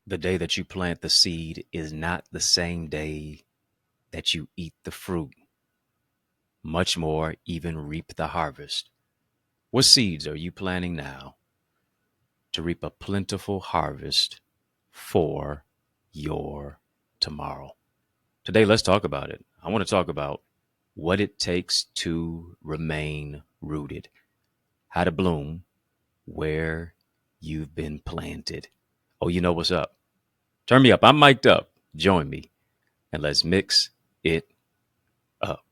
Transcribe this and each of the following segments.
The day that you plant the seed is not the same day that you eat the fruit, much more even reap the harvest. What seeds are you planting now to reap a plentiful harvest for your tomorrow? Today, let's talk about it. I want to talk about what it takes to remain rooted, how to bloom where you've been planted. Oh, you know what's up? Turn me up. I'm mic'd up. Join me and let's mix it up.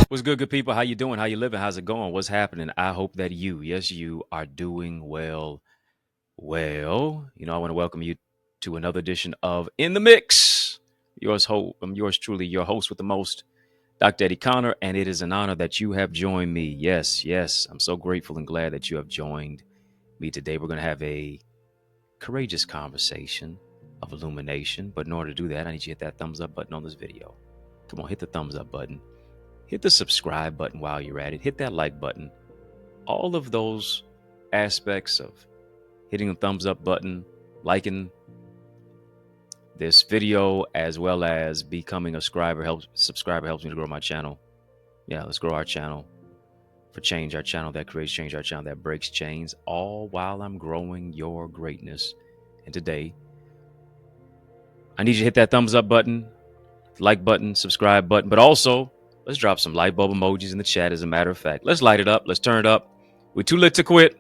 What's good people? How you doing? How you living? How's it going? What's happening? I hope that you, yes, you are doing well. I want to welcome you to another edition of In the Mix. I'm yours truly, your host with the most, Dr. Eddie Connor, and it is an honor that you have joined me. Yes, I'm so grateful and glad that you have joined me today. We're going to have a courageous conversation of illumination, but in order to do that, I need you to hit that thumbs up button on this video. Come on, hit the thumbs up button. Hit the subscribe button while you're at it. Hit that like button. All of those aspects of hitting the thumbs up button, liking this video, as well as becoming a subscriber helps me to grow my channel. Yeah, let's grow our channel for change, our channel that creates change, our channel that breaks chains, all while I'm growing your greatness. And today, I need you to hit that thumbs up button, like button, subscribe button, but also let's drop some light bulb emojis in the chat. As a matter of fact, let's light it up. Let's turn it up. We're too lit to quit.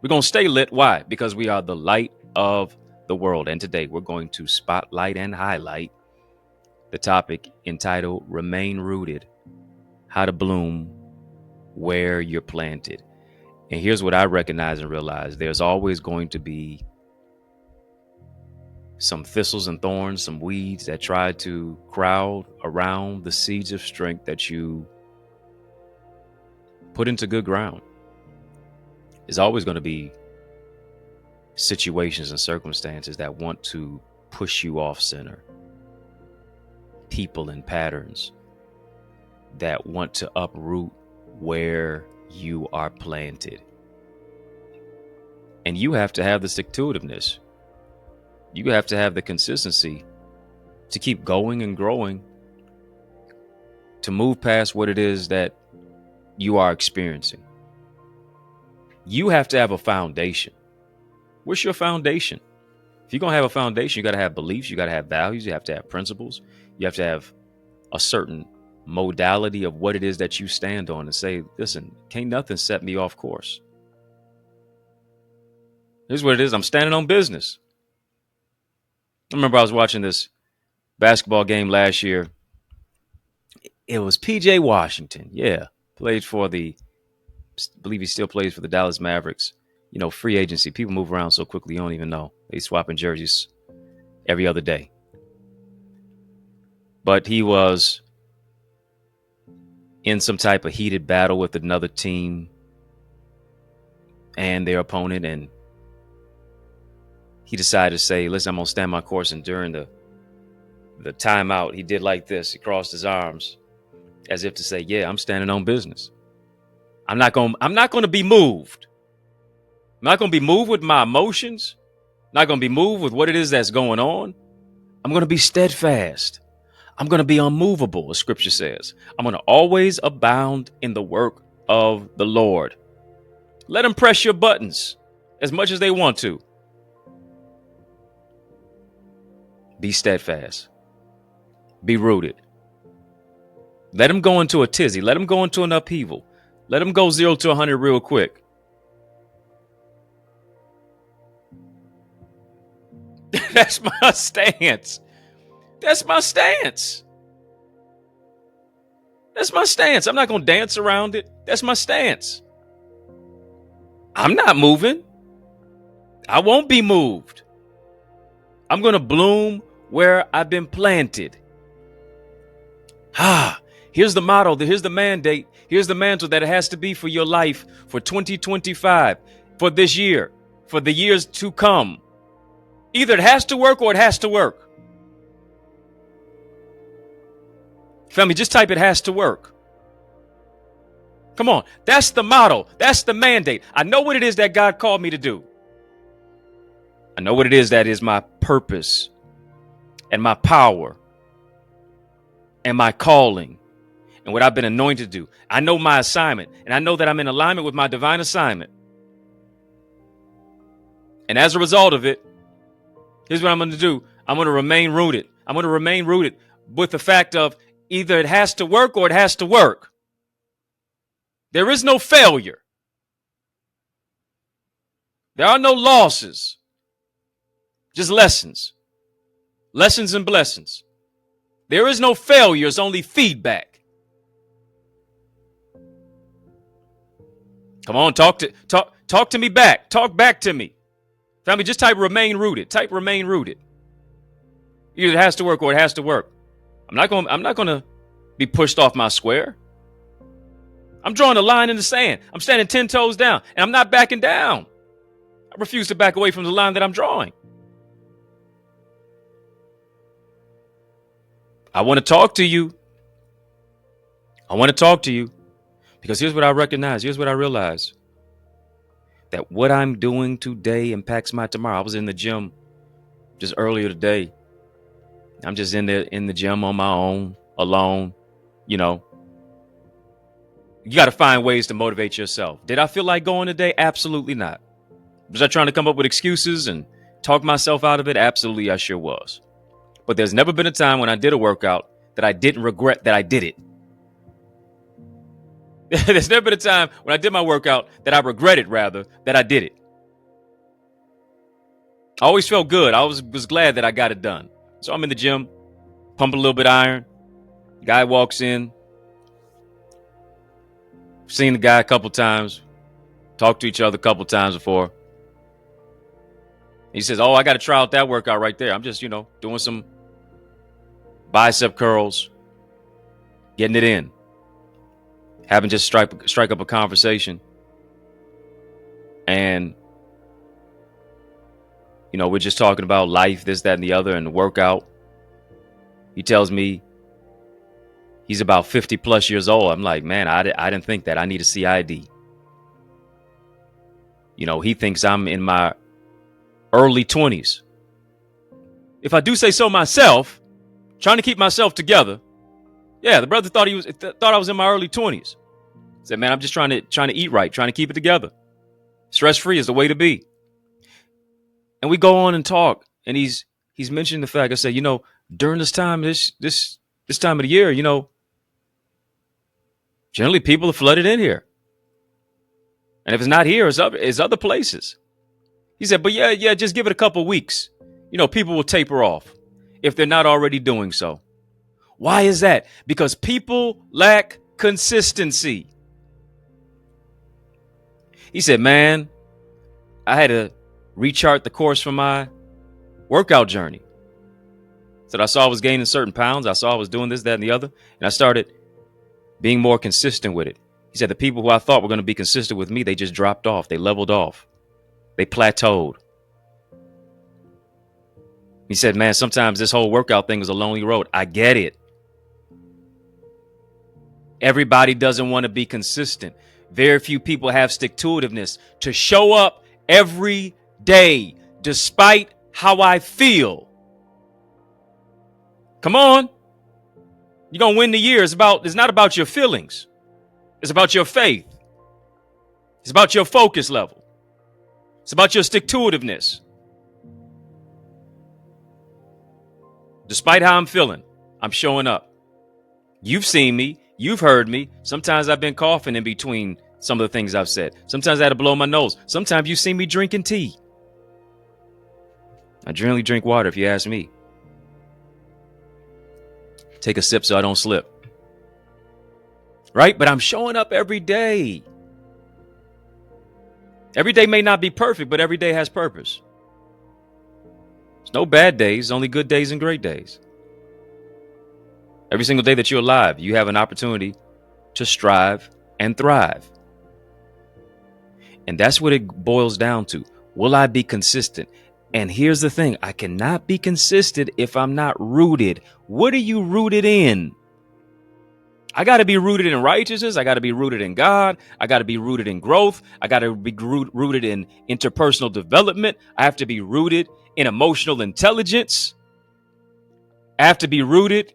We're going to stay lit. Why? Because we are the light of the world. And today we're going to spotlight and highlight the topic entitled Remain Rooted, How to Bloom Where You're Planted. And here's what I recognize and realize. There's always going to be some thistles and thorns, some weeds that try to crowd around the seeds of strength that you put into good ground. There's always going to be situations and circumstances that want to push you off center. People and patterns that want to uproot where you are planted. And you have to have the stick-to-itiveness. You have to have the consistency to keep going and growing, to move past what it is that you are experiencing. You have to have a foundation. What's your foundation? If you're going to have a foundation, you got to have beliefs, you got to have values, you have to have principles, you have to have a certain modality of what it is that you stand on and say, listen, can't nothing set me off course. Here's what it is. I'm standing on business. I remember I was watching this basketball game last year. It was PJ Washington. Yeah. Played for I believe he still plays for the Dallas Mavericks. You know, free agency. People move around so quickly, you don't even know. They swapping jerseys every other day. But he was in some type of heated battle with another team and their opponent, and he decided to say, listen, I'm going to stand my course. And during the timeout, he did like this. He crossed his arms as if to say, yeah, I'm standing on business. I'm not going to be moved. I'm not going to be moved with my emotions. I'm not going to be moved with what it is that's going on. I'm going to be steadfast. I'm going to be unmovable, as scripture says. I'm going to always abound in the work of the Lord. Let them press your buttons as much as they want to. Be steadfast. Be rooted. Let them go into a tizzy. Let them go into an upheaval. Let them go 0 to 100 real quick. That's my stance. That's my stance. That's my stance. I'm not going to dance around it. That's my stance. I'm not moving. I won't be moved. I'm going to bloom where I've been planted. Here's the motto. Here's the mandate. Here's the mantle that it has to be for your life for 2025, for this year, for the years to come. Either it has to work or it has to work. Family, just type it has to work. Come on. That's the motto. That's the mandate. I know what it is that God called me to do. I know what it is that is my purpose and my power and my calling and what I've been anointed to do. I know my assignment, and I know that I'm in alignment with my divine assignment. And as a result of it, here's what I'm going to do. I'm going to remain rooted. I'm going to remain rooted with the fact of either it has to work or it has to work. There is no failure. There are no losses. Just lessons. Lessons and blessings. There is no failure. It's only feedback. Come on, talk to me back. Talk back to me. Family, just type remain rooted. Type remain rooted. Either it has to work or it has to work. I'm not going to be pushed off my square. I'm drawing a line in the sand. I'm standing 10 toes down, and I'm not backing down. I refuse to back away from the line that I'm drawing. I want to talk to you. I want to talk to you because here's what I recognize. Here's what I realize. That what I'm doing today impacts my tomorrow. I was in the gym just earlier today. I'm just in the gym on my own, alone. You know, you got to find ways to motivate yourself. Did I feel like going today? Absolutely not. Was I trying to come up with excuses and talk myself out of it? Absolutely, I sure was. But there's never been a time when I did a workout that I didn't regret that I did it. There's never been a time when I did my workout that I regretted, rather, that I did it. I always felt good. I was glad that I got it done. So I'm in the gym, pumping a little bit of iron. Guy walks in. Seen the guy a couple times. Talked to each other a couple times before. He says, "Oh, I got to try out that workout right there. I'm just, doing some bicep curls, getting it in. Having just strike up a conversation. And, we're just talking about life, this, that, and the other, and the workout. He tells me he's about 50 plus years old. I'm like, man, I didn't think that. I need a CID. He thinks I'm in my early 20s. If I do say so myself, trying to keep myself together. Yeah, the brother thought I was in my early 20s. Said, man, I'm just trying to eat right, trying to keep it together. Stress-free is the way to be. And we go on and talk, and he's mentioning the fact. I said, during this time, this time of the year, generally people are flooded in here. And if it's not here, it's other places. He said, but yeah, just give it a couple weeks. People will taper off if they're not already doing so. Why is that? Because people lack consistency. He said, man, I had to rechart the course for my workout journey. Said I saw I was gaining certain pounds. I saw I was doing this, that, and the other. And I started being more consistent with it. He said the people who I thought were going to be consistent with me, they just dropped off. They leveled off. They plateaued. He said, man, sometimes this whole workout thing is a lonely road. I get it. Everybody doesn't want to be consistent. Very few people have stick-to-itiveness to show up every day, despite how I feel. Come on. You're going to win the year. It's not about your feelings. It's about your faith. It's about your focus level. It's about your stick-to-itiveness. Despite how I'm feeling, I'm showing up. You've seen me. You've heard me. Sometimes I've been coughing in between some of the things I've said. Sometimes I had to blow my nose. Sometimes you see me drinking tea. I generally drink water, if you ask me. Take a sip so I don't slip. Right? But I'm showing up every day. Every day may not be perfect, but every day has purpose. There's no bad days, only good days and great days. Every single day that you're alive, you have an opportunity to strive and thrive. And that's what it boils down to. Will I be consistent? And here's the thing. I cannot be consistent if I'm not rooted. What are you rooted in? I got to be rooted in righteousness. I got to be rooted in God. I got to be rooted in growth. I got to be rooted in interpersonal development. I have to be rooted in emotional intelligence. I have to be rooted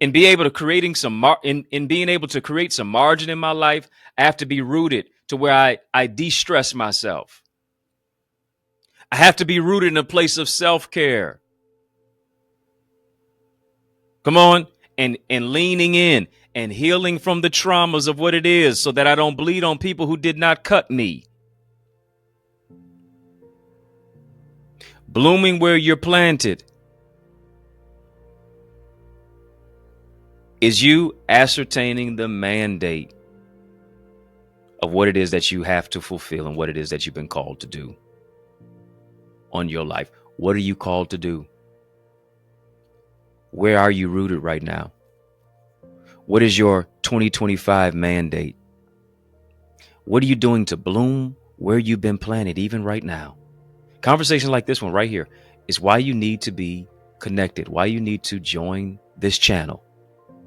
in being able to being able to create some margin in my life. I have to be rooted to where I de-stress myself. I have to be rooted in a place of self-care. Come on. And leaning in and healing from the traumas of what it is so that I don't bleed on people who did not cut me. Blooming where you're planted. Is you ascertaining the mandate of what it is that you have to fulfill and what it is that you've been called to do on your life? What are you called to do? Where are you rooted right now? What is your 2025 mandate? What are you doing to bloom where you've been planted even right now? Conversation like this one right here is why you need to be connected, why you need to join this channel.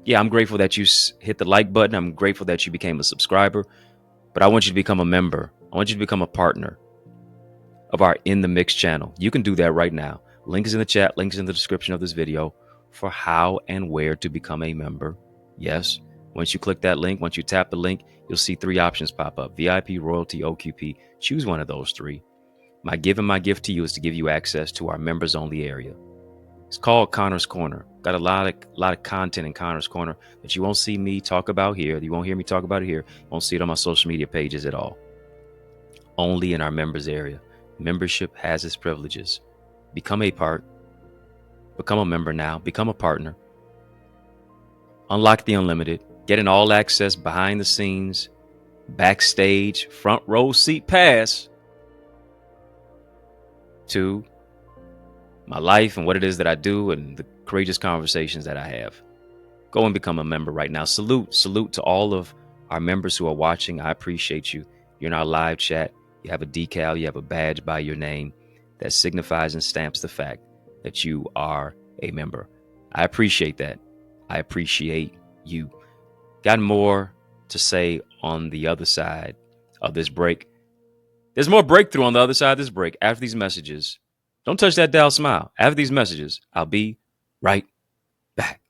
Yeah, I'm grateful that you hit the like button. I'm grateful that you became a subscriber, but I want you to become a member. I want you to become a partner of our In the Mix channel. You can do that right now. Link is in the chat, links in the description of this video for how and where to become a member. Yes, once you click that link, once you tap the link, you'll see 3 options pop up: VIP, Royalty, OQP. Choose one of those 3. My gift to you is to give you access to our members only area. It's called Connor's Corner. Got a lot of content in Connor's Corner that you won't see me talk about here. You won't hear me talk about it here. You won't see it on my social media pages at all. Only in our members area. Membership has its privileges. Become a member now. Become a partner. Unlock the unlimited. Get an all access, behind the scenes, backstage, front row seat pass to my life and what it is that I do and the courageous conversations that I have. Go and become a member right now. Salute to all of our members who are watching. I appreciate you. You're in our live chat. You have a decal, you have a badge by your name that signifies and stamps the fact that you are a member. I appreciate that. I appreciate you. Got more to say on the other side of this break. There's more breakthrough on the other side of this break after these messages. Don't touch that dial, smile. After these messages, I'll be right back.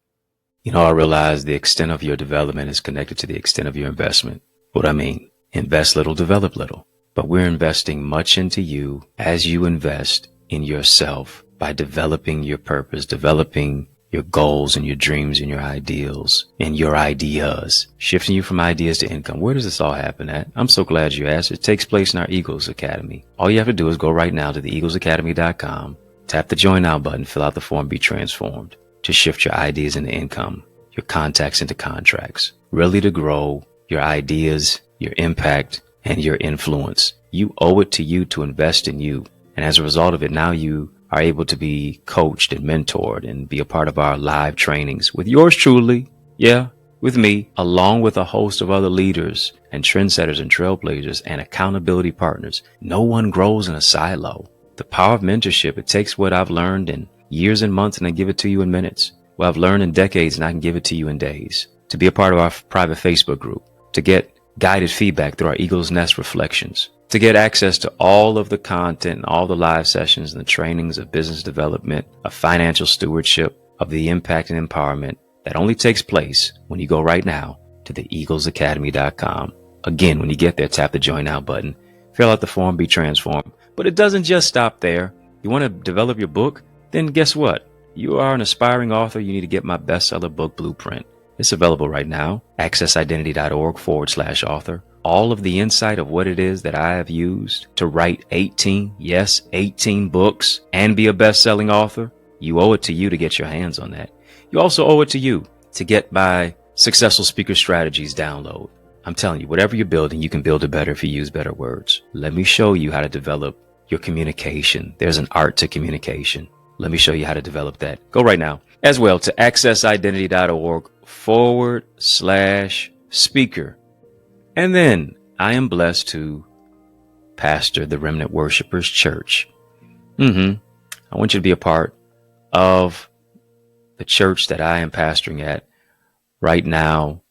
You know, I realize the extent of your development is connected to the extent of your investment. What I mean, invest little, develop little. But we're investing much into you as you invest in yourself by developing your purpose, developing your goals and your dreams and your ideals and your ideas, shifting you from ideas to income. Where does this all happen at? I'm so glad you asked. It takes place in our Eagles Academy. All you have to do is go right now to theeaglesacademy.com, tap the join now button, fill out the form, be transformed to shift your ideas into income, your contacts into contracts, really to grow your ideas, your impact, and your influence. You owe it to you to invest in you. And as a result of it, now you are able to be coached and mentored and be a part of our live trainings with yours truly. Yeah, with me, along with a host of other leaders and trendsetters and trailblazers and accountability partners. No one grows in a silo. The power of mentorship, it takes what I've learned in years and months and I give it to you in minutes. What I've learned in decades and I can give it to you in days. To be a part of our private Facebook group, to get guided feedback through our Eagle's Nest reflections, to get access to all of the content and all the live sessions and the trainings of business development, of financial stewardship, of the impact and empowerment that only takes place when you go right now to theeaglesacademy.com. Again, when you get there, tap the join now button, fill out the form, be transformed. But it doesn't just stop there. You want to develop your book? Then guess what? You are an aspiring author. You need to get my bestseller book blueprint. It's available right now. accessidentity.org/author. All of the insight of what it is that I have used to write 18 books and be a best-selling author. You owe it to you to get your hands on that. You also owe it to you to get my Successful Speaker Strategies download. I'm telling you, whatever you're building, you can build it better if you use better words. Let me show you how to develop your communication. There's an art to communication. Let me show you how to develop that. Go right now as well to accessidentity.org/speaker. And then I am blessed to pastor the Remnant Worshipers Church. I want you to be a part of the church that I am pastoring at right now.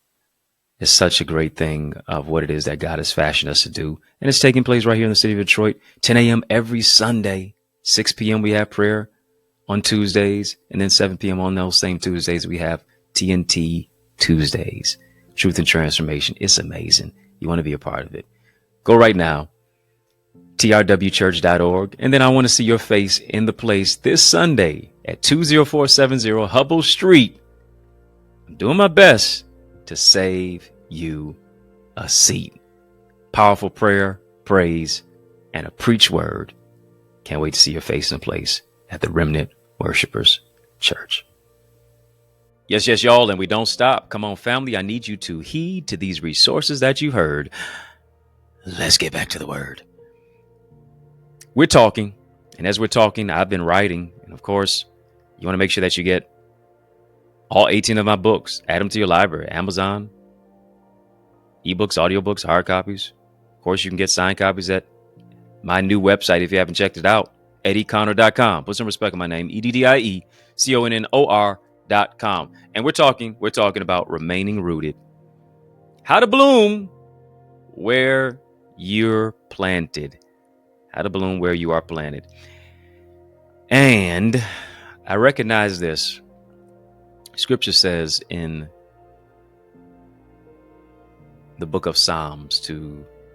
Is such a great thing of what it is that God has fashioned us to do. And it's taking place right here in the city of Detroit, 10 a.m. every Sunday, 6 p.m. we have prayer on Tuesdays, and then 7 p.m. on those same Tuesdays, we have TNT Tuesdays, Truth and Transformation. It's amazing. You want to be a part of it. Go right now, trwchurch.org. And then I want to see your face in the place this Sunday at 20470 Hubble Street. I'm doing my best to save you a seat. Powerful prayer, praise, and a preach word. Can't wait to see your face in place at the Remnant Worshipers Church. Yes, y'all, and we don't stop. Come on, family. I need you to heed to these resources that you heard. Let's get back to the word. We're talking, and as we're talking, I've been writing, and of course, you want to make sure that you get all 18 of my books. Add them to your library. Amazon, ebooks, audiobooks, hard copies. Of course, you can get signed copies at my new website if you haven't checked it out. EddieConnor.com. Put some respect on my name. EddieConnor.com. And we're talking about remaining rooted. How to bloom where you're planted. How to bloom where you are planted. And I recognize this. Scripture says in the book of Psalms, I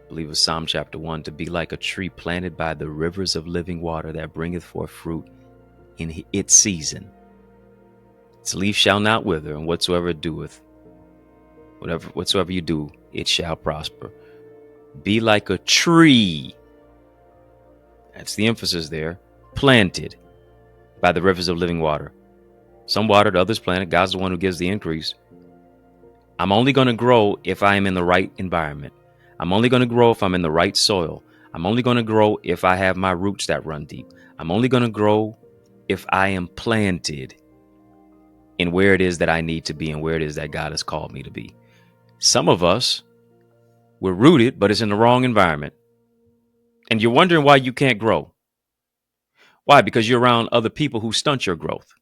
believe it's Psalm chapter 1, to be like a tree planted by the rivers of living water that bringeth forth fruit in its season. Its leaf shall not wither, and whatsoever you do, it shall prosper. Be like a tree. That's the emphasis there. Planted by the rivers of living water. Some watered, others planted. God's the one who gives the increase. I'm only going to grow if I am in the right environment. I'm only going to grow if I'm in the right soil. I'm only going to grow if I have my roots that run deep. I'm only going to grow if I am planted in where it is that I need to be and where it is that God has called me to be. Some of us, we're rooted, but it's in the wrong environment. And you're wondering why you can't grow. Why? Because you're around other people who stunt your growth.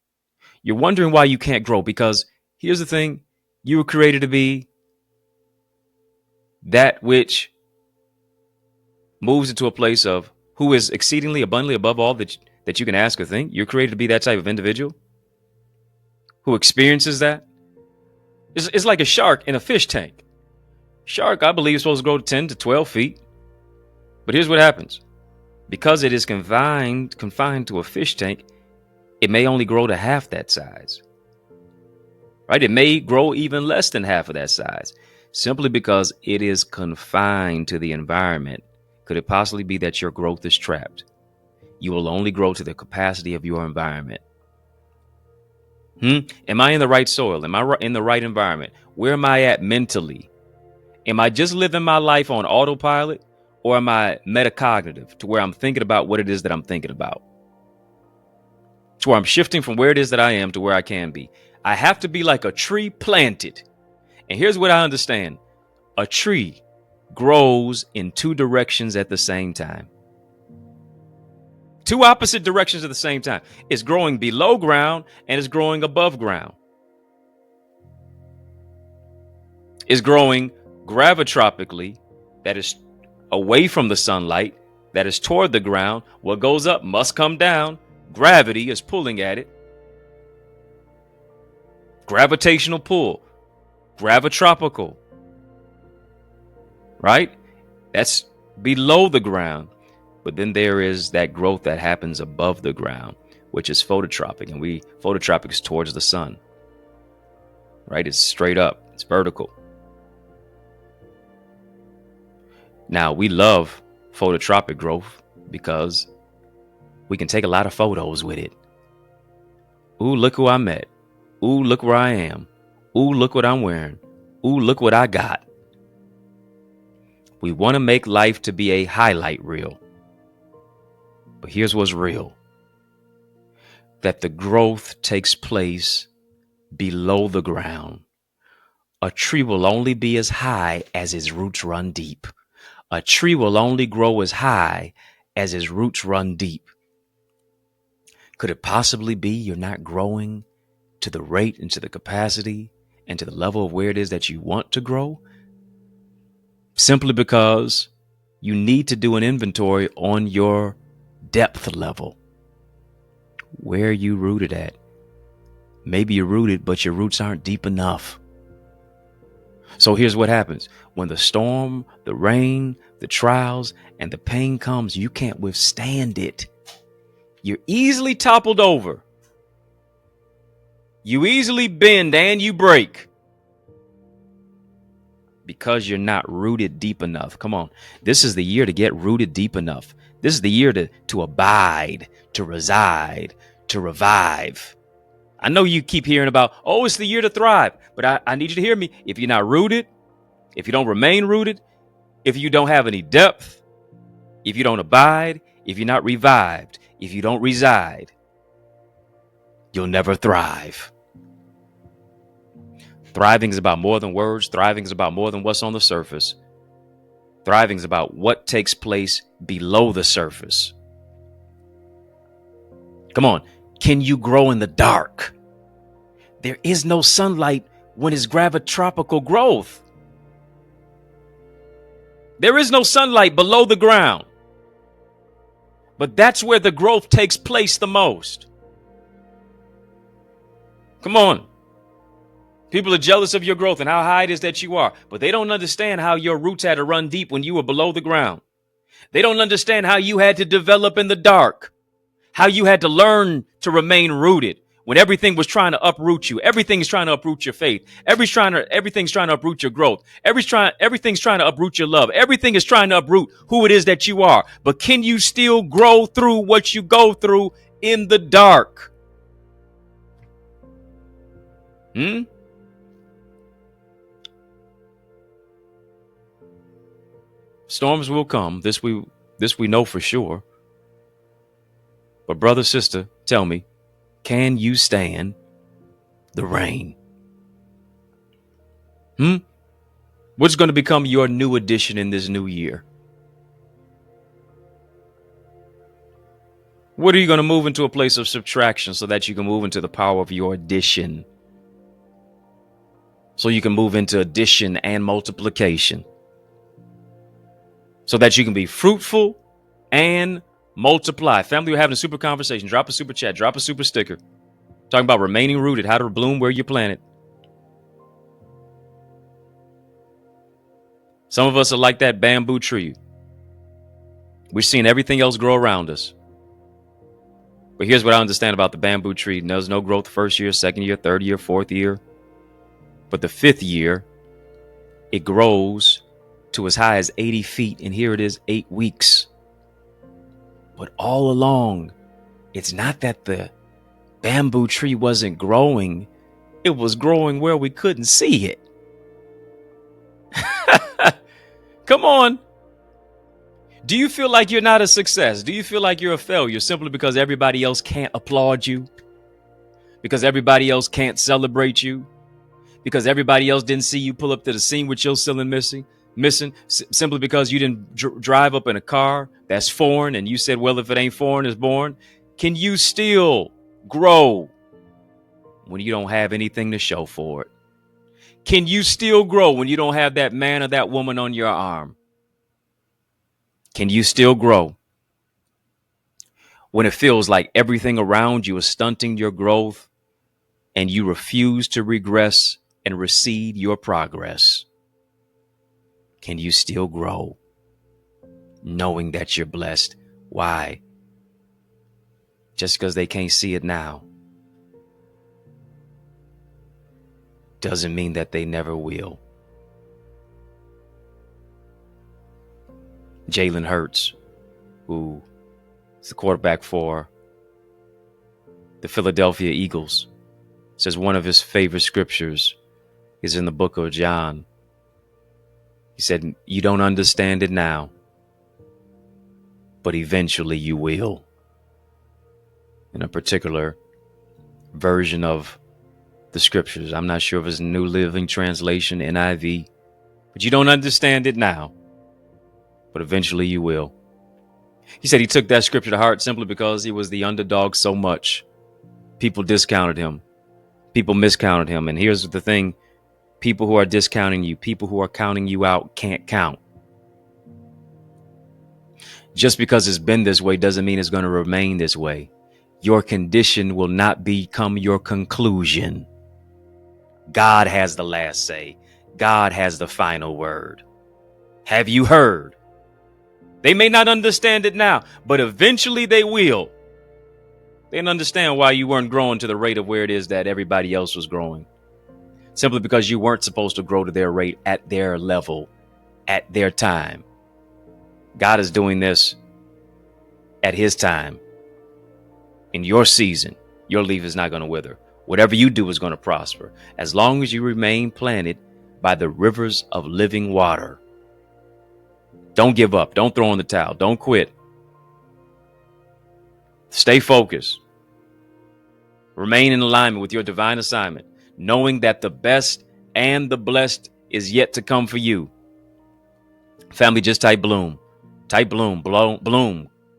You're wondering why you can't grow because here's the thing. You were created to be that which moves into a place of who is exceedingly abundantly above all that you can ask or think. You're created to be that type of individual who experiences that. It's like a shark in a fish tank. Shark, I believe, is supposed to grow to 10 to 12 feet. But here's what happens. Because it is confined to a fish tank, it may only grow to half that size. Right? It may grow even less than half of that size, simply because it is confined to the environment. Could it possibly be that your growth is trapped? You will only grow to the capacity of your environment. Am I in the right soil? Am I in the right environment? Where am I at mentally? Am I just living my life on autopilot, or am I metacognitive to where I'm thinking about what it is that I'm thinking about? To where I'm shifting from where it is that I am to where I can be. I have to be like a tree planted. And here's what I understand. A tree grows in two directions at the same time. Two opposite directions at the same time. It's growing below ground and it's growing above ground. It's growing gravitropically, that is away from the sunlight, that is toward the ground. What goes up must come down. Gravity is pulling at it. Gravitational pull. Gravitropical. Right? That's below the ground. But then there is that growth that happens above the ground, which is phototropic. And phototropic is towards the sun. right? It's straight up, it's vertical. Now, we love phototropic growth because we can take a lot of photos with it. Ooh, look who I met. Ooh, look where I am. Ooh, look what I'm wearing. Ooh, look what I got. We want to make life to be a highlight reel. But here's what's real. That the growth takes place below the ground. A tree will only be as high as its roots run deep. A tree will only grow as high as its roots run deep. Could it possibly be you're not growing to the rate and to the capacity and to the level of where it is that you want to grow? Simply because you need to do an inventory on your depth level. Where are you rooted at? Maybe you're rooted, but your roots aren't deep enough. So here's what happens. When the storm, the rain, the trials, and the pain comes, you can't withstand it. You're easily toppled over. You easily bend and you break because you're not rooted deep enough. Come on. This is the year to get rooted deep enough. This is the year to abide, to reside, to revive. I know you keep hearing about, oh, it's the year to thrive. But I need you to hear me. If you're not rooted, if you don't remain rooted, if you don't have any depth, if you don't abide, if you're not revived, if you don't reside, you'll never thrive. Thriving is about more than words. Thriving is about more than what's on the surface. Thriving is about what takes place below the surface. Come on. Can you grow in the dark? There is no sunlight when it's gravitropical growth. There is no sunlight below the ground. But that's where the growth takes place the most. Come on. People are jealous of your growth and how high it is that you are, but they don't understand how your roots had to run deep when you were below the ground. They don't understand how you had to develop in the dark, how you had to learn to remain rooted when everything was trying to uproot you. Everything is trying to uproot your faith. Everything's trying to uproot your growth. Everything's trying to uproot your love. Everything is trying to uproot who it is that you are. But can you still grow through what you go through in the dark? Storms will come. This we know for sure. But brother, sister, tell me, can you stand the rain? What's going to become your new addition in this new year? What are you going to move into a place of subtraction so that you can move into the power of your addition? So you can move into addition and multiplication. So that you can be fruitful and multiply. Family, we're having a super conversation. Drop a super chat. Drop a super sticker. Talking about remaining rooted, how to bloom where you're planted. Some of us are like that bamboo tree. We're seeing everything else grow around us. But here's what I understand about the bamboo tree. There's no growth first year, second year, third year, fourth year. But the fifth year, it grows to as high as 80 feet. And here it is, 8 weeks. But all along, it's not that the bamboo tree wasn't growing. It was growing where we couldn't see it. Come on. Do you feel like you're not a success? Do you feel like you're a failure simply because everybody else can't applaud you? Because everybody else can't celebrate you? Because everybody else didn't see you pull up to the scene with your ceiling missing? Simply because you didn't drive up in a car that's foreign and you said, well, if it ain't foreign, it's born. Can you still grow when you don't have anything to show for it? Can you still grow when you don't have that man or that woman on your arm? Can you still grow when it feels like everything around you is stunting your growth and you refuse to regress and recede your progress? Can you still grow knowing that you're blessed? Why? Just because they can't see it now doesn't mean that they never will. Jalen Hurts, who is the quarterback for the Philadelphia Eagles, says one of his favorite scriptures is in the book of John. He said, "You don't understand it now, but eventually you will." In a particular version of the scriptures, I'm not sure if it's New Living Translation, NIV, but you don't understand it now, but eventually you will. He said he took that scripture to heart simply because he was the underdog so much. People discounted him. People miscounted him. And here's the thing. People who are discounting you, people who are counting you out, can't count. Just because it's been this way doesn't mean it's going to remain this way. Your condition will not become your conclusion. God has the last say. God has the final word. Have you heard? They may not understand it now, but eventually they will. They didn't understand why you weren't growing to the rate of where it is that everybody else was growing. Simply because you weren't supposed to grow to their rate, at their level, at their time. God is doing this at his time. In your season, your leaf is not going to wither. Whatever you do is going to prosper, as long as you remain planted by the rivers of living water. Don't give up. Don't throw in the towel. Don't quit. Stay focused. Remain in alignment with your divine assignment, knowing that the best and the blessed is yet to come for you. Family, just type bloom. Type bloom, bloom,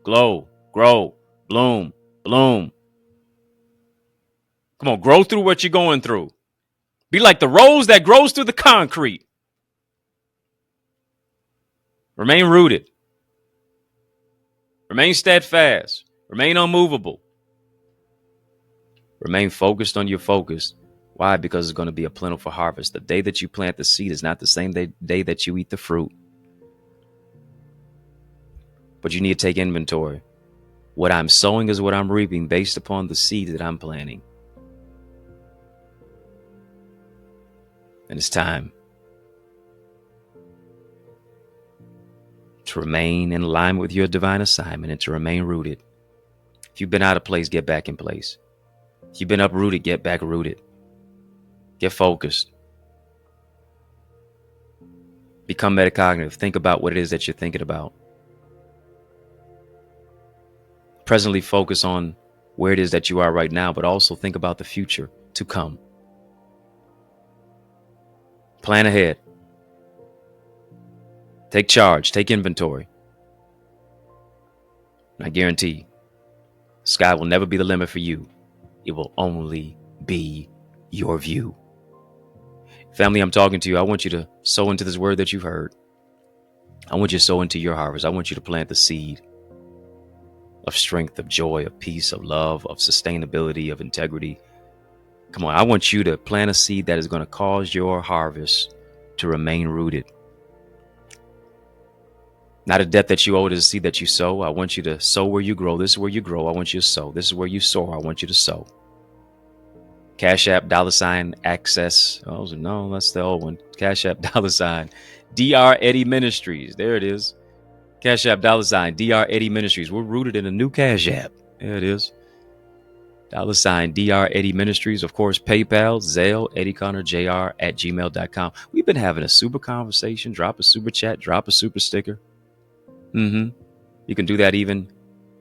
glow, grow, bloom, bloom. Come on, grow through what you're going through. Be like the rose that grows through the concrete. Remain rooted. Remain steadfast. Remain unmovable. Remain focused on your focus. Why? Because it's going to be a plentiful harvest. The day that you plant the seed is not the same day that you eat the fruit. But you need to take inventory. What I'm sowing is what I'm reaping based upon the seed that I'm planting. And it's time to remain in alignment with your divine assignment and to remain rooted. If you've been out of place, get back in place. If you've been uprooted, get back rooted. Get focused. Become metacognitive. Think about what it is that you're thinking about. Presently focus on where it is that you are right now, but also think about the future to come. Plan ahead. Take charge. Take inventory. And I guarantee the sky will never be the limit for you. It will only be your view. Family, I'm talking to you. I want you to sow into this word that you've heard. I want you to sow into your harvest. I want you to plant the seed of strength, of joy, of peace, of love, of sustainability, of integrity. Come on, I want you to plant a seed that is going to cause your harvest to remain rooted. Not a debt that you owe, it is a seed that you sow. I want you to sow where you grow. This is where you grow. I want you to sow. This is where you soar. I want you to sow. Cash App, $access. Oh, no, that's the old one. Cash App, $Dr. Eddie Ministries. There it is. Cash App, $Dr. Eddie Ministries. We're rooted in a new Cash App. There it is. $Dr. Eddie Ministries. Of course, PayPal, Zelle, EddieConnorJr @gmail.com. We've been having a super conversation. Drop a super chat. Drop a super sticker. You can do that even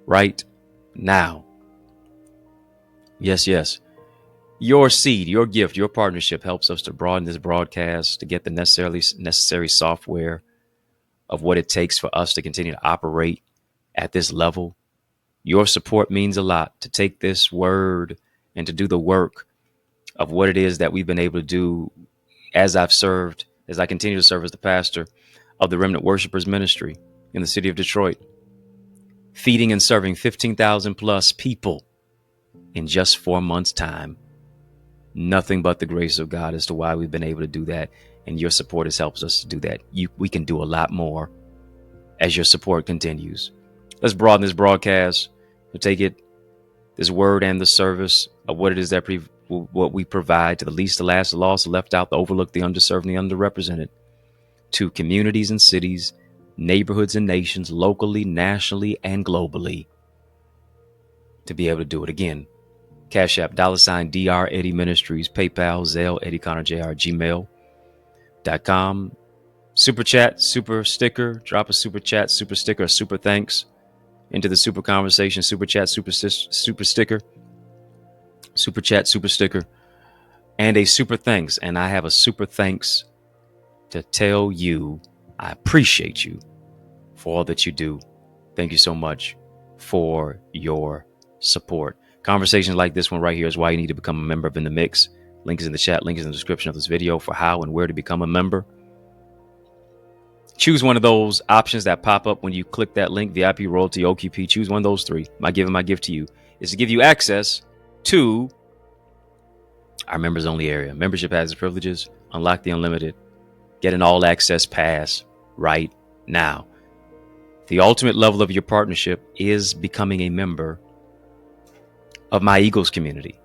right now. Yes. Your seed, your gift, your partnership helps us to broaden this broadcast, to get the necessary software of what it takes for us to continue to operate at this level. Your support means a lot to take this word and to do the work of what it is that we've been able to do as I continue to serve as the pastor of the Remnant Worshipers Ministry in the city of Detroit, feeding and serving 15,000 plus people in just 4 months' time. Nothing but the grace of God as to why we've been able to do that. And your support has helped us to do that. We can do a lot more as your support continues. Let's broaden this broadcast and take it, this word and the service of what it is that what we provide to the least, the last, the lost, the left out, the overlooked, the underserved, and the underrepresented, to communities and cities, neighborhoods and nations, locally, nationally, and globally, to be able to do it. Again, Cash App, $DR Eddie Ministries, PayPal, Zelle, EddieConnorJr, gmail.com. Super chat, super sticker, drop a super chat, super sticker, super thanks into the super conversation, super chat, super sticker, super chat, super sticker, and a super thanks. And I have a super thanks to tell you I appreciate you for all that you do. Thank you so much for your support. Conversations like this one right here is why you need to become a member of In the Mix. Link is in the chat, link is in the description of this video for how and where to become a member. Choose one of those options that pop up when you click that link, VIP, Royalty, OQP. Choose one of those three. My gift to you is to give you access to our members only area. Membership has its privileges. Unlock the unlimited. Get an all access pass right now. The ultimate level of your partnership is becoming a member of my Eagles community.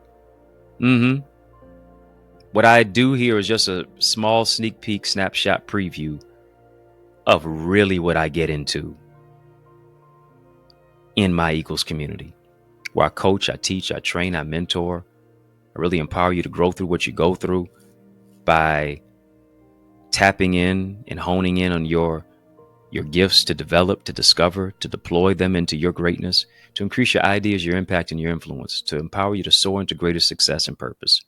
What I do here is just a small sneak peek, snapshot preview of really what I get into in my Eagles community, where I coach, I teach, I train, I mentor. I really empower you to grow through what you go through by tapping in and honing in on your gifts, to develop, to discover, to deploy them into your greatness, to increase your ideas, your impact, and your influence, to empower you to soar into greater success and purpose.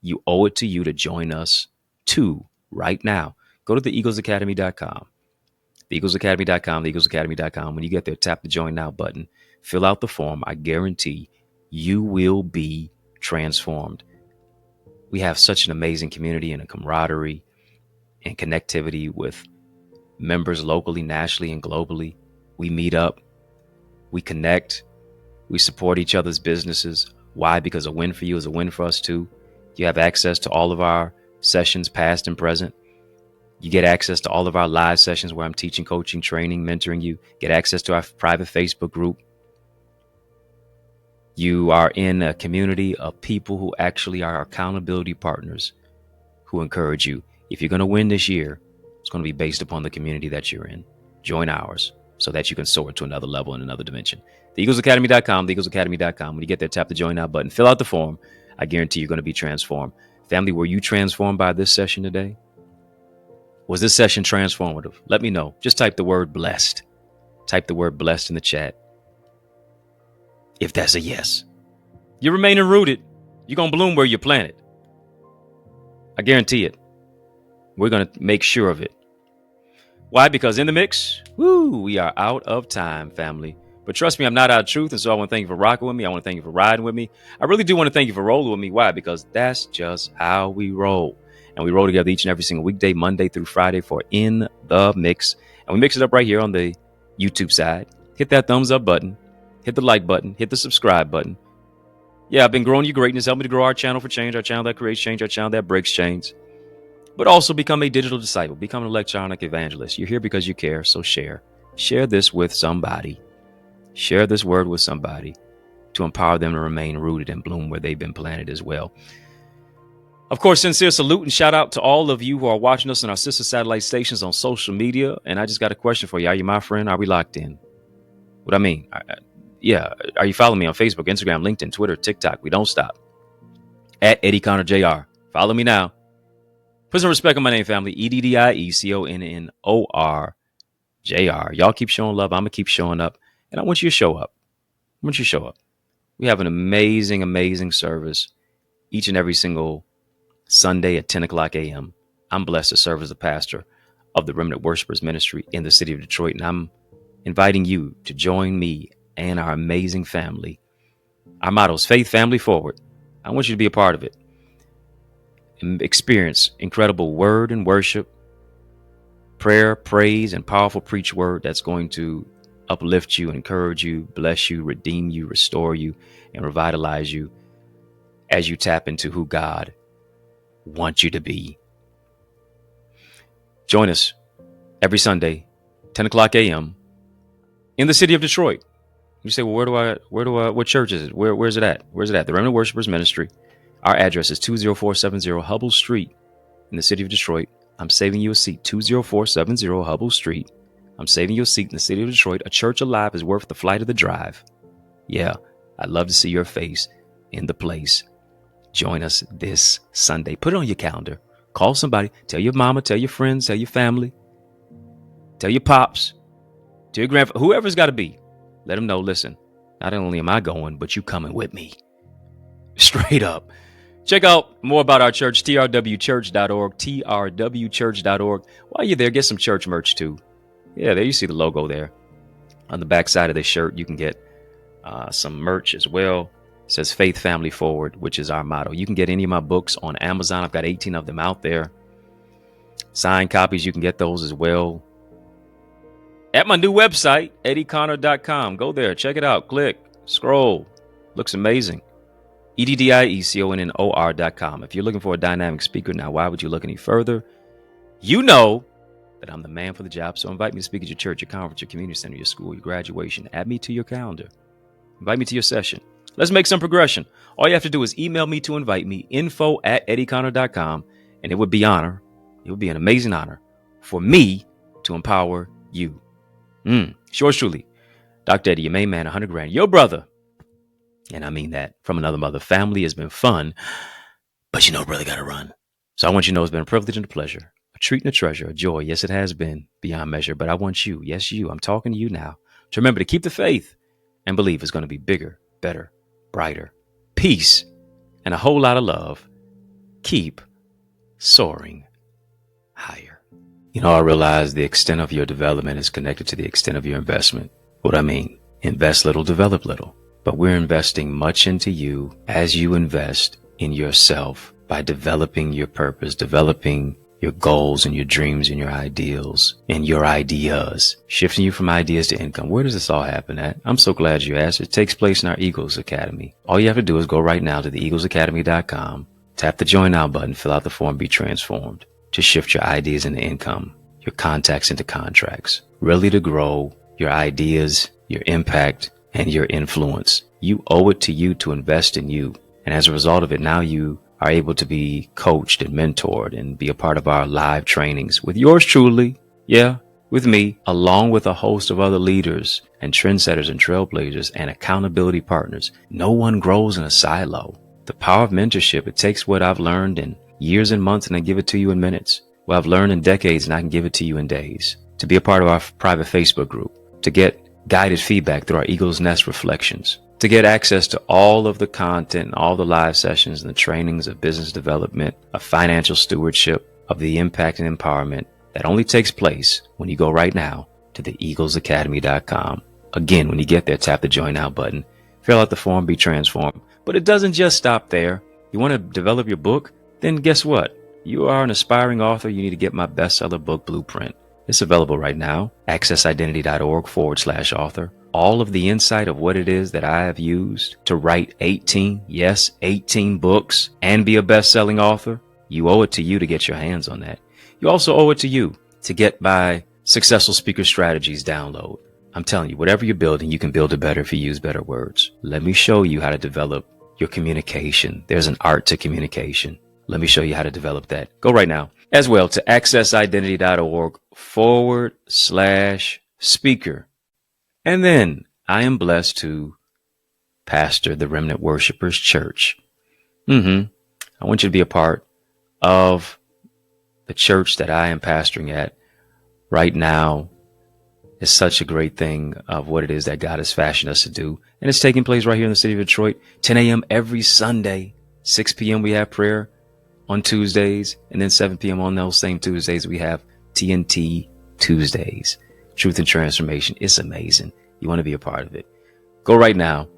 You owe it to you to join us too right now. Go to theeaglesacademy.com. theeaglesacademy.com. When you get there, tap the Join Now button. Fill out the form. I guarantee you will be transformed. We have such an amazing community and a camaraderie and connectivity with members locally, nationally, and globally. We meet up. We connect. We support each other's businesses. Why? Because a win for you is a win for us too. You have access to all of our sessions, past and present. You get access to all of our live sessions where I'm teaching, coaching, training, mentoring you. Get access to our private Facebook group. You are in a community of people who actually are accountability partners who encourage you. If you're going to win this year, it's going to be based upon the community that you're in. Join ours so that you can soar to another level and another dimension. TheEaglesAcademy.com, TheEaglesAcademy.com. When you get there, tap the Join Now button. Fill out the form. I guarantee you're going to be transformed. Family, were you transformed by this session today? Was this session transformative? Let me know. Just type the word blessed. Type the word blessed in the chat. If that's a yes. You're remaining rooted. You're going to bloom where you're planted. I guarantee it. We're going to make sure of it. Why? Because in the mix, we are out of time, family. But trust me, I'm not out of truth. And so I want to thank you for rocking with me. I want to thank you for riding with me. I really do want to thank you for rolling with me. Why? Because that's just how we roll. And we roll together each and every single weekday, Monday through Friday, for In the Mix. And we mix it up right here on the YouTube side. Hit that thumbs up button. Hit the like button. Hit the subscribe button. Yeah, I've been growing your greatness. Help me to grow our channel for change, our channel that creates change, our channel that breaks chains. But also become a digital disciple. Become an electronic evangelist. You're here because you care, so share. Share this with somebody. Share this word with somebody to empower them to remain rooted and bloom where they've been planted as well. Of course, sincere salute and shout out to all of you who are watching us on our sister satellite stations on social media. And I just got a question for you. Are you my friend? Are we locked in? What I mean? Are you following me on Facebook, Instagram, LinkedIn, Twitter, TikTok? We don't stop. At EddieConnorJr. Follow me now. Put some respect on my name, family. EddieConnorJr. Y'all keep showing love. I'm going to keep showing up. And I want you to show up. We have an amazing, amazing service each and every single Sunday at 10 o'clock a.m. I'm blessed to serve as the pastor of the Remnant Worshipers Ministry in the city of Detroit. And I'm inviting you to join me and our amazing family. Our motto is faith, family, forward. I want you to be a part of it and experience incredible word and worship, prayer, praise, and powerful preach word that's going to uplift you, encourage you, bless you, redeem you, restore you, and revitalize you as you tap into who God wants you to be. Join us every Sunday, 10 o'clock a.m. in the city of Detroit. You say, well, what church is it? Where's it at? The Remnant Worshipers Ministry. Our address is 20470 Hubble Street in the city of Detroit. I'm saving you a seat. 20470 Hubble Street. I'm saving you a seat in the city of Detroit. A church alive is worth the flight of the drive. Yeah, I'd love to see your face in the place. Join us this Sunday. Put it on your calendar. Call somebody. Tell your mama, tell your friends, tell your family, tell your pops, tell your grandfather, whoever's got to be. Let them know, listen, not only am I going, but you coming with me. Straight up. Check out more about our church, trwchurch.org, trwchurch.org. While you're there, get some church merch too. Yeah, there you see the logo there. On the back side of this shirt, you can get some merch as well. It says Faith Family Forward, which is our motto. You can get any of my books on Amazon. I've got 18 of them out there. Signed copies, you can get those as well. At my new website, EddieConnor.com. Go there, check it out, click, scroll. Looks amazing. EddieConnor.com. If you're looking for a dynamic speaker, now why would you look any further? You know that I'm the man for the job, so invite me to speak at your church, your conference, your community center, your school, your graduation. Add me to your calendar. Invite me to your session. Let's make some progression. All you have to do is email me to invite me, info@EddieConnor.com, and it would be an amazing honor for me to empower you. Yours truly, Dr. Eddie, your main man, 100 grand, your brother. And I mean that from another mother. Family has been fun, but brother got to run. So I want you to know it's been a privilege and a pleasure, a treat and a treasure, a joy. Yes, it has been beyond measure, but I want you, yes, you, I'm talking to you now, to remember to keep the faith and believe it's going to be bigger, better, brighter, peace, and a whole lot of love. Keep soaring higher. I realize the extent of your development is connected to the extent of your investment. What I mean, invest little, develop little. But we're investing much into you as you invest in yourself by developing your purpose, developing your goals and your dreams and your ideals and your ideas, shifting you from ideas to income. Where does this all happen at? I'm so glad you asked. It takes place in our Eagles Academy. All you have to do is go right now to theeaglesacademy.com, tap the Join Now button, fill out the form, be transformed to shift your ideas into income, your contacts into contracts, really to grow your ideas, your impact, and your influence. You owe it to you to invest in you. And as a result of it, now you are able to be coached and mentored and be a part of our live trainings with yours truly. Yeah, with me, along with a host of other leaders and trendsetters and trailblazers and accountability partners. No one grows in a silo. The power of mentorship, it takes what I've learned in years and months and I give it to you in minutes. What I've learned in decades and I can give it to you in days. To be a part of our private Facebook group, to get guided feedback through our Eagle's Nest reflections, to get access to all of the content and all the live sessions and the trainings of business development, of financial stewardship, of the impact and empowerment that only takes place when you go right now to theeaglesacademy.com. Again, when you get there, tap the Join Now button, fill out the form, be transformed. But it doesn't just stop there. You want to develop your book? Then guess what? You are an aspiring author. You need to get my bestseller book, Blueprint. It's available right now. accessidentity.org/author. All of the insight of what it is that I have used to write 18 books and be a best-selling author. You owe it to you to get your hands on that. You also owe it to you to get my Successful Speaker Strategies download. I'm telling you, whatever you're building, you can build it better if you use better words. Let me show you how to develop your communication. There's an art to communication. Let me show you how to develop that. Go right now as well to accessidentity.org/speaker. And then I am blessed to pastor the Remnant Worshipers Church. I want you to be a part of the church that I am pastoring at right now. Is such a great thing of what it is that God has fashioned us to do. And it's taking place right here in the city of Detroit, 10 a.m. every Sunday, 6 p.m. we have prayer on Tuesdays, and then 7 p.m. on those same Tuesdays, we have TNT Tuesdays, Truth and Transformation. It's amazing. You want to be a part of it. Go right now,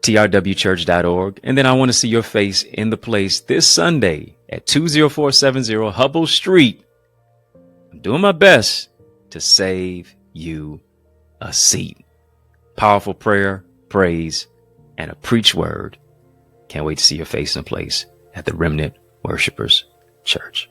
trwchurch.org. And then I want to see your face in the place this Sunday at 20470 Hubble Street. I'm doing my best to save you a seat. Powerful prayer, praise, and a preach word. Can't wait to see your face in place at the Remnant Worshipers Church.